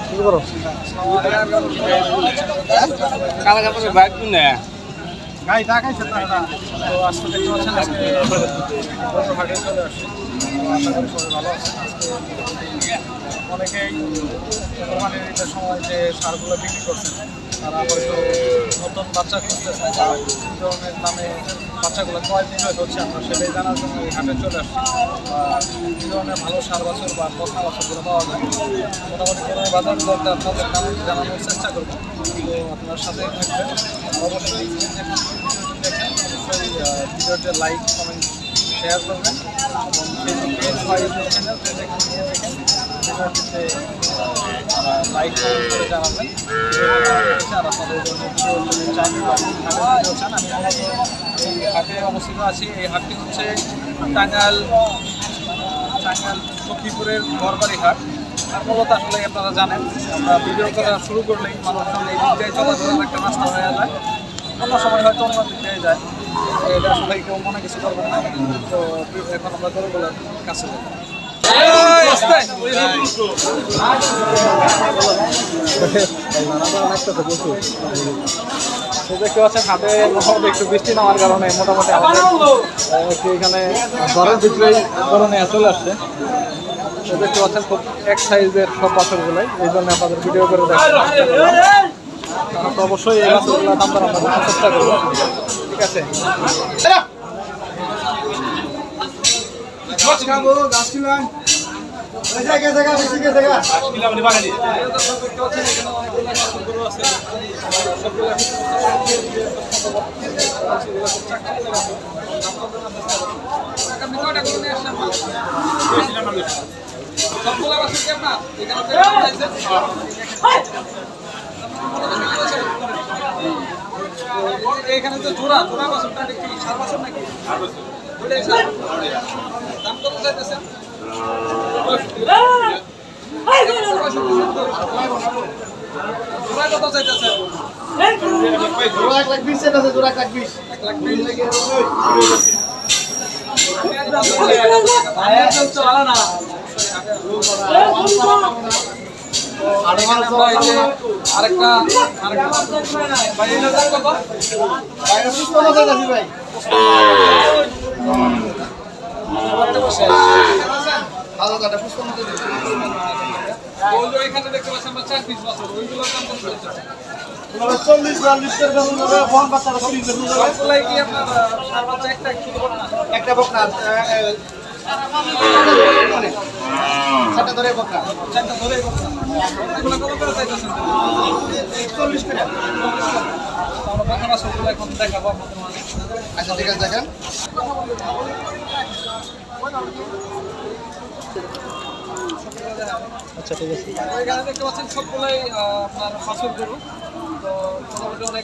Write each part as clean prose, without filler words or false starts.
কি করো কালা কাপড়ের বাইক কিনে গাই দেখাইছে তো এটা তো আজকে দেখতে পাচ্ছেন আজকে হাটে চলে আসছে আশা করি সবাই ভালো আছে আজকে অনেকেই কোরবানির ঈদের সময় যে সারগুলো বিক্রি করছেন তারা হয়তো নতুন বাচ্চা খুঁজতেছেন বা কী ধরনের দামে বাচ্চাগুলো ক্রয় বিক্রয় হচ্ছে আমরা সেটাই জানার জন্য এই হাটে চলে আসছি বা কী ধরনের ভালো সার বাছর বা বকনা বাছরগুলো পাওয়া যায় মোটামুটি কোনো বাজার দরটা আপনাদের নামে জানানোর চেষ্টা করবো তো আপনার সাথে থাকবেন অবশ্যই দেখেন অবশ্যই ভিডিওতে লাইক কমেন্ট শেয়ার করবেন এবং ফেসবুক পেজ বা ইউটিউব চ্যানেল দেখেন নিয়ে দেখেন ভিডিওটিতে লাইক কমেন্ট করে জানাবেন আর আপনাদের জন্য ভিডিও যদি চান বা ভিডিও চান আমি মূলত এই হাটে অবস্থিত আছি এই হাটটি হচ্ছে টাঙ্গাইল সখীপুরের ঘরবাড়ি হাট আর মূলত আসলে আপনারা জানেন আমরা ভিডিও করা শুরু করলেই মানুষজন এই দিক দিয়ে চলাচলের একটা রাস্তা হয়ে যায় অন্য সময় হয়তো অন্য দিক দিয়ে যায় এটা আসলে কেউ মনে কিছু করবেন না তো এখন আমরা গরুগুলোর কাছে যাবো দেখতে পাচ্ছেন হাতে মোটামুটি একটু বৃষ্টি নামার কারণে মোটামুটি আমাদের একটু এখানে ঘরের ভিতরেই ধরনের চলে আসছে দেখতে পাচ্ছেন খুব এক সাইজের সব বাছরগুলোই এই জন্য আপনাদের ভিডিও করে দেখার তো অবশ্যই এই বাছরগুলো দাম দর আমরা দেখার চেষ্টা করবো ঠিক আছে এখানে তো জোড়া বাছরটা কি 7 বছর নাকি 8 বছর দাম কত চাইতেছেন জোড়া কত চাইতেছেন জোড়া 1,20,000 চাইতেছে জোড়া 1,20,000 আরেকটা ভাই এটা কত ভাই পুষ্পনা চাইতেছি ভাই এখানে দেখতে পাচ্ছি আমরা 4 বছর ওইগুলোর দাম কত চলছে 40-42 টাকা ফোন বাচ্চারা 40 টাকা কি আপনার সার বাচ্চা একটা বকনা চারটা ধরে বকনা এগুলো কত করে চাইতেছেন 40 টাকা আমরা বকনা বাছরগুলো এখন দেখাবো আপনাদের মাঝে আচ্ছা ঠিক আছে দেখেন আচ্ছা ঠিক আছে এখানে দেখতে পাচ্ছেন সবগুলাই আপনার বাছর গরু তো মোটামুটি অনেক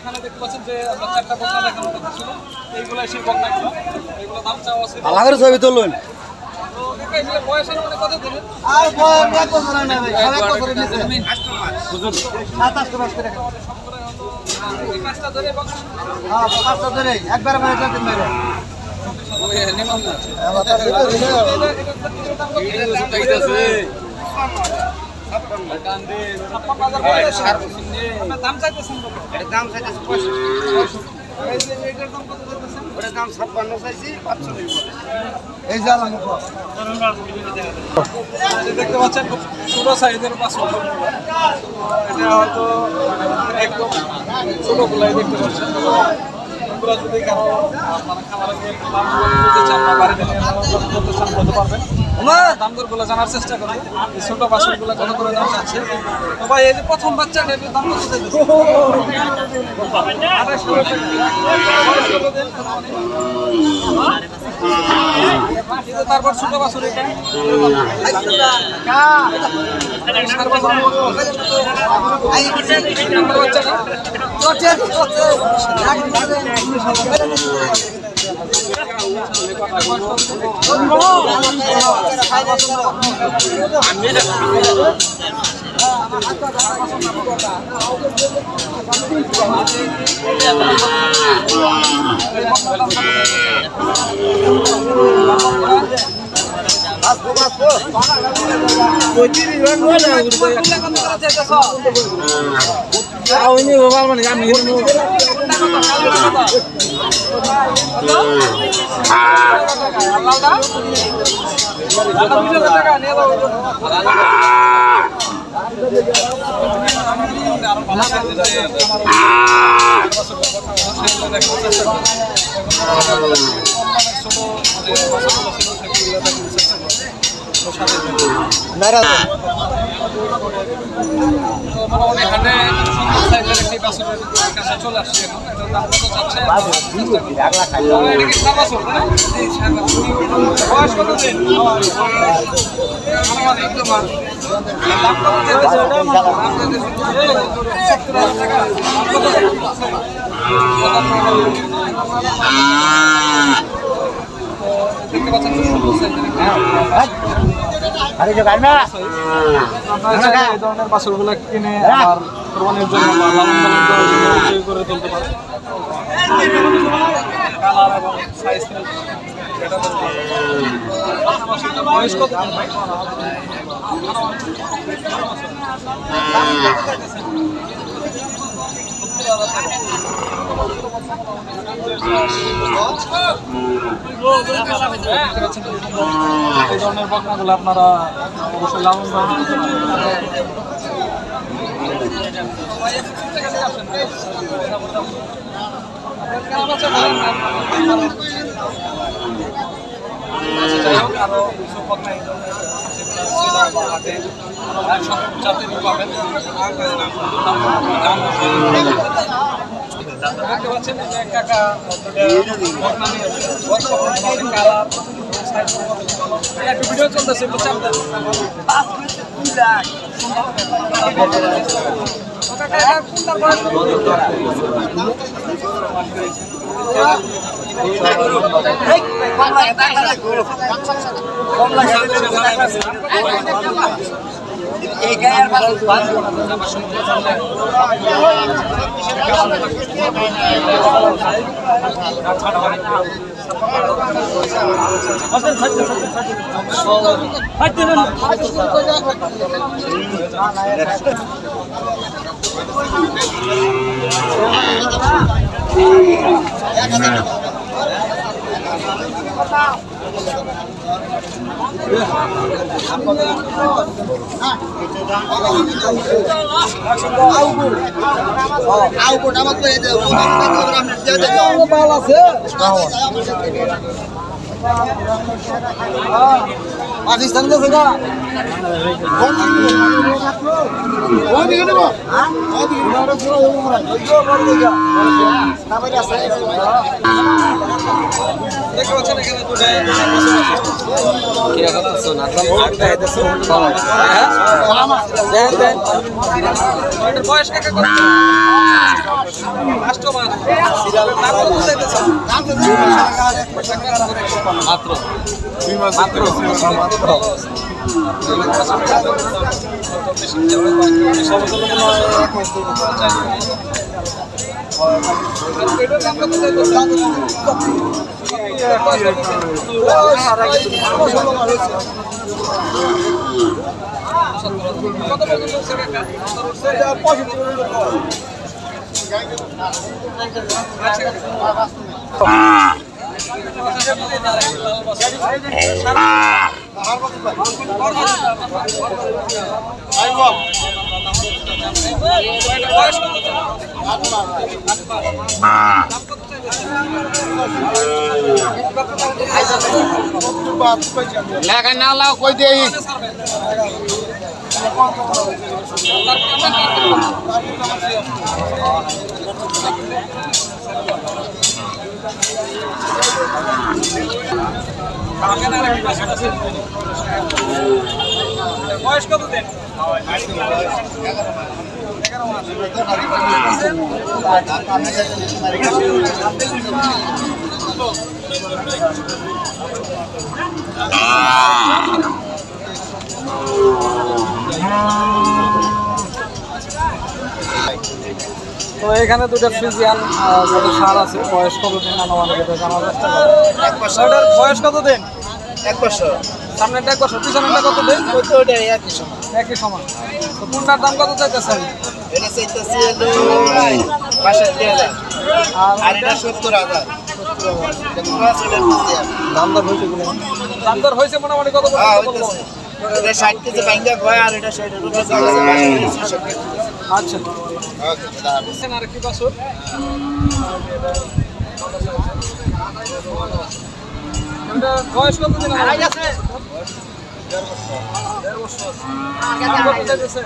এখানে দেখতে পাচ্ছেন যে আমরা 4টা বকনা দেখানোর কথা ছিল এইগুলো সেই বকনাগুলো এইগুলো দাম চাওয়া আছে আলাদা ছবি তুলুন তো এখানে বয়সের মধ্যে কত দিলেন আর বয়স কত ধরে নেবে সবাই কত ধরে নিছে হুজুর 27 মাস করে এই পাঁচটা ধরে বকনা হ্যাঁ 5টা ধরে একবার মানে দিন মেরে দাম চাইতেছেন দাম চাইতেছে 56 চাইছি 500 এই যা দেখতে পাচ্ছেন খুব ছোট সাইজের বাছুর এটা হয়তো একদম ছোটগুলাই দেখতে পাচ্ছেন এগুলো যদি কারো মানে খামারে নিতে চান বা বাড়িতে নিয়ে করতে চান করতে পারবেন দাম দরগুলো জানার চেষ্টা করবো এই ছোট বাছুরগুলো কত করে দাম চাচ্ছে তো ভাই এই যে প্রথম বাচ্চাটা এটার দাম কত চাইছে তারপর ছোট বাছুর এটা চলে আসছে দেখতে পাচ্ছেন এই ধরনের বাছুরগুলো কিনে আমার কোরবানির জন্য বা লালন পালন করার জন্য তৈরি করে তুলতে পারে। কালার এবং সাইজ বয়স কত? এই ধরনের বকনাগুলো আপনারা অবশ্যই লালন পালন করতে পারেন। আরো কিছু বকনা এই ধরনের সব জাতের পাবেন। দেখতে পাচ্ছেন কাকা একটু ভিডিও চলতেছে একটু চাপ দেন। পাকিস্তান গেছে না বয়স কাকা মাত্র লেখা না লাও কই দেই বয়স কত দিন? তো এখানে দুটো ফ্রিজিয়ান সার আছে। বয়স কত দিন আনুমানিক এটা জানার চেষ্টা করো। বয়স কত দিন? 1 বছর। সামনেটা 1 বছর, পিছনেরটা কত দেয়? ওইটাই একই সময়। একই সমান। তো কোনটার দাম কত চাইতেছেন? এটা চাইতেছি হলো 62,000 আর এটা 70,000। এটা ক্রস এটা নিচে আছে। দাম দর হয়েছে মোটামুটি কত করে? হ্যাঁ হইতেছে। এটা 60 কেজি ভাঙ্গা কয় আর এটা 60 এর উপরে চলছে 62,000 কেজি। আচ্ছা, ওকে দাদা দেখছেন আর কি বছর? এটা বয়স কত দিন আছে? 1.5 বছর। দাম কত চাইতেছে?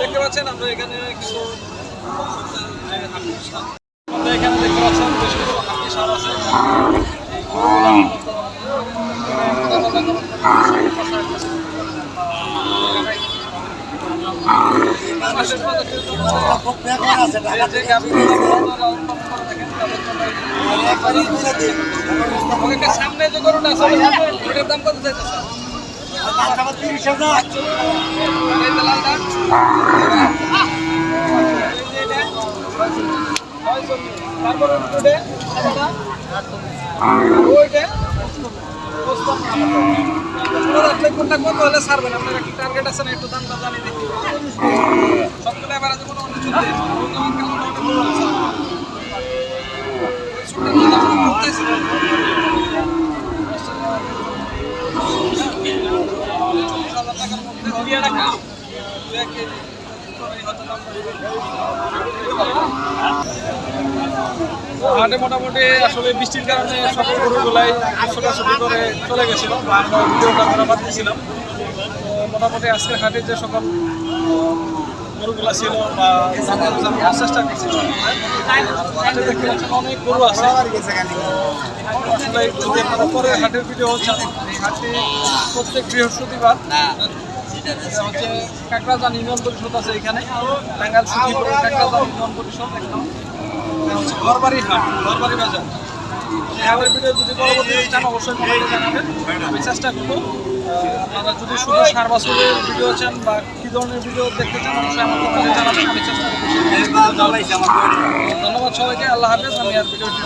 দেখতে পাচ্ছেন আমরা এখানে কিছু আমরা এখানে দেখতে পাচ্ছেন বেশ কিছু হাতি সার আছে। সামনে যে গরুটা আছে ওটার দাম কত চাইতেছে? 30,000। তারপরে কোনটা কত হলে ছাড়বেন? আপনার একটা টার্গেট আছে না? একটু দামটা জানিয়ে দেখি। সবগুলো এবার আছে কোনো অন্য হাটে মোটামুটি আসলে বৃষ্টির কারণে সকল গরুগুলাই ছোটাছুটি করে চলে গেছিল বা আমরা ভিডিওটা করা বাদ দিয়েছিলাম। তো মোটামুটি আজকের হাটে যে সকল গরুগুলা ছিল বা জানার চেষ্টা করছি হাটে দেখতে পাচ্ছেন অনেক গরু আছে। আসলে যদি আপনারা পরে হাটের ভিডিও চান, এই হাটটি প্রত্যেক বৃহস্পতিবার হচ্ছে কাকড়াজান ইউনিয়ন পরিষদ আছে এখানে, টাঙ্গাইল সুখীপুর কাকড়াজান ইউনিয়ন পরিষদ একদম হচ্ছে ঘরবাড়ি হাট, ঘরবাড়ি বাজার। এই হাটের ভিডিও যদি পরবর্তীতে চান অবশ্যই কমেন্টে জানাবেন, আমি চেষ্টা করবো। আপনারা যদি শুধু সার বাছুরের ভিডিও চান বা কী ধরনের ভিডিও দেখতে চান অবশ্যই আমার কমেন্টে জানাবেন, আমি চেষ্টা করবো। ধন্যবাদ সবাইকে, আল্লাহ হাফেজ। আমি আর ভিডিওটি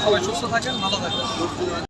সবাই সুস্থ থাকেন, ভালো থাকেন।